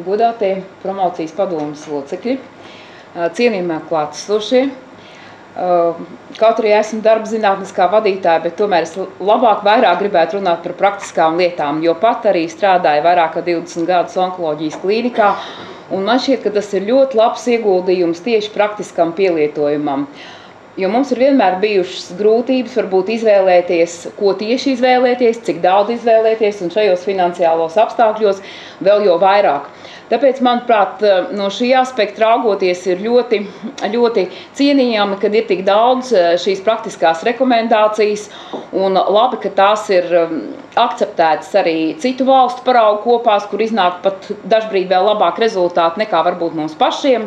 Godātie promocijas padomes locekļi, cienījamie klātesošie. Kaut arī esmu darba zinātniskā vadītāja, bet tomēr es vairāk gribētu runāt par praktiskām lietām, jo pat arī strādāju vairāk kā 20 gadus onkoloģijas klīnikā, un man šķiet, ka tas ir ļoti labs ieguldījums tieši praktiskam pielietojumam. Jo mums ir vienmēr bijušas grūtības varbūt izvēlēties, ko tieši izvēlēties, cik daudz izvēlēties, un šajos finansiālos apstākļos vēl jau vairāk. Tāpēc, manuprāt, no šī aspekta raugoties ir ļoti cienījami, kad ir tik daudz šīs praktiskās rekomendācijas, un labi, ka tās ir akceptētas arī citu valstu paraugu kopās, kur iznāk pat dažbrīd vēl labāk rezultāti nekā varbūt mums pašiem.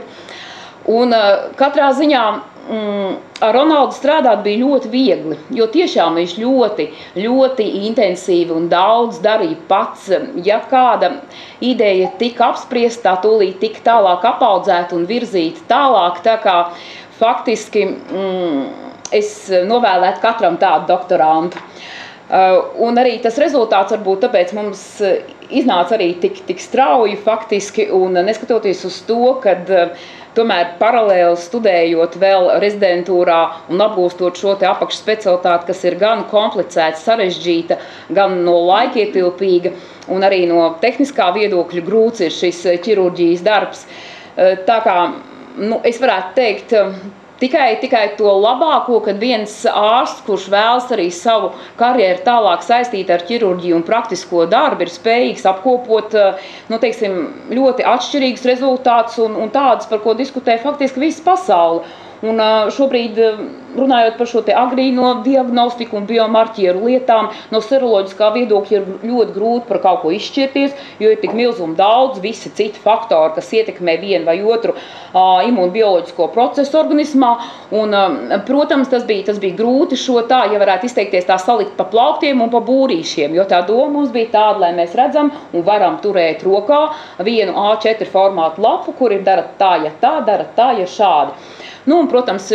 Un katrā ziņā ar Ronaldu strādāt bija ļoti viegli, jo tiešām viņš ļoti intensīvi un daudz darīja pats. Ja kāda ideja tika apspriesta, tā tūlīt tika tālāk apaudzēta un virzīta tālāk, tā kā faktiski es novēlētu katram tādu doktorantu. Un arī tas rezultāts varbūt tāpēc mums iznāca arī tik strauji faktiski, un neskatoties uz to, kad tomēr paralēli studējot vēl rezidentūrā un apgūstot šo te apakšspecialitāti, kas ir gan komplicēta, sarežģīta, gan no laikietilpīga, un arī no tehniskā viedokļa grūts ir šis ķirurģijas darbs. Tā kā, es varētu teikt, tikai to labāko, kad viens ārsts, kurš vēlas arī savu karjeru tālāk saistīt ar ķirurģiju un praktisko darbu, ir spējīgs apkopot, teiksim, ļoti atšķirīgus rezultātus un tādus, par ko diskutē faktiski visa pasaule. Un šobrīd, runājot par šo te agrīno diagnostiku un biomarķieru lietām, no seroloģiskā viedokļa ir ļoti grūti par kaut ko izšķirties, jo ir tik milzumi daudz, visi citi faktori, kas ietekmē vienu vai otru imunbioloģisko procesu organismā. Un, protams, tas bija grūti šo tā, ja varētu izteikties, tā salikt pa plauktiem un pa būrīšiem, jo tā doma mums bija tāda, lai mēs redzam un varam turēt rokā vienu A4 formātu lapu, kur ir dara tā, ja šādi. Un, protams,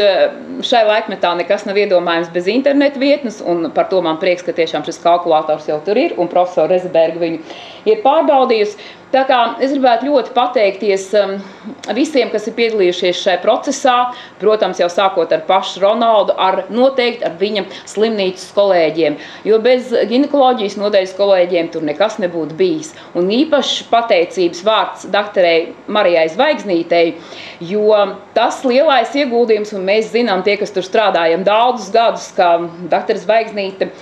šai laikmetā nekas nav iedomājams bez interneta vietnes, un par to man prieks, ka tiešām šis kalkulators jau tur ir, un profesora Rezeberga viņu ir pārbaudījusi. Tā kā es gribētu ļoti pateikties visiem, kas ir piedalījušies šajā procesā, protams, jau sākot ar pašu Ronaldu, noteikti ar viņa slimnīcas kolēģiem, jo bez ginekoloģijas nodaļas kolēģiem tur nekas nebūtu bijis. Un īpaši pateicības vārds doktorei Marijai Zvaigznītei, jo tas lielais ieguldījums, un mēs zinām tie, kas tur strādājam daudzus gadus, kā doktora Zvaigznīte,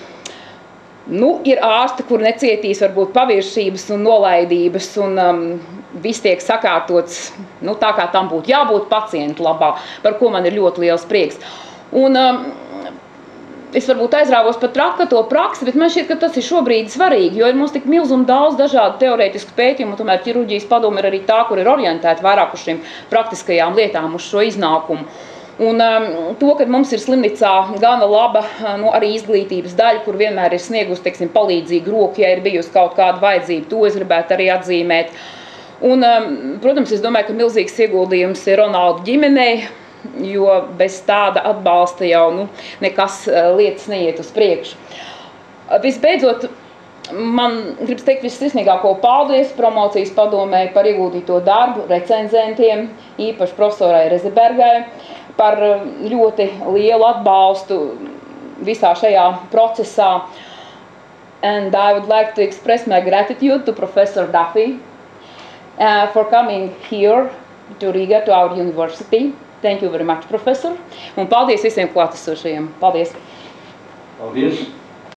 ir ārsti, kur necietīs varbūt paviršības un nolaidības, un viss tiek sakārtots, tā kā tam būtu jābūt pacientu labā, par ko man ir ļoti liels prieks. Un es varbūt aizrāvos pat traka to praksi, bet man šķiet, ka tas ir šobrīd svarīgi, jo ir mums tik milzumi daudz dažādu teorētisku pētījumu, un tomēr ķirurģijas padome ir arī tā, kur ir orientēta vairāk uz šīm praktiskajām lietām, uz šo iznākumu. Un to, ka mums ir slimnīcā gana laba arī izglītības daļa, kur vienmēr ir sniegusi, teiksim, palīdzīgu roku, ja ir bijusi kaut kāda vajadzība, to es gribētu arī atzīmēt. Un, protams, es domāju, ka milzīgs ieguldījums ir Ronaldu ģimenei, jo bez tāda atbalsta jau nekas lietas neiet uz priekšu. Visbeidzot, man gribas teikt vissirsnīgāko paldies promocijas padomē par ieguldīto darbu, recenzentiem, īpaši profesorai Rezebergai, par ļoti lielu atbalstu visā šajā procesā. And I would like to express my gratitude to Professor Duffy for coming here to Riga, to our university. Thank you very much, Professor. Un paldies visiem klātesošajiem. Paldies! Paldies!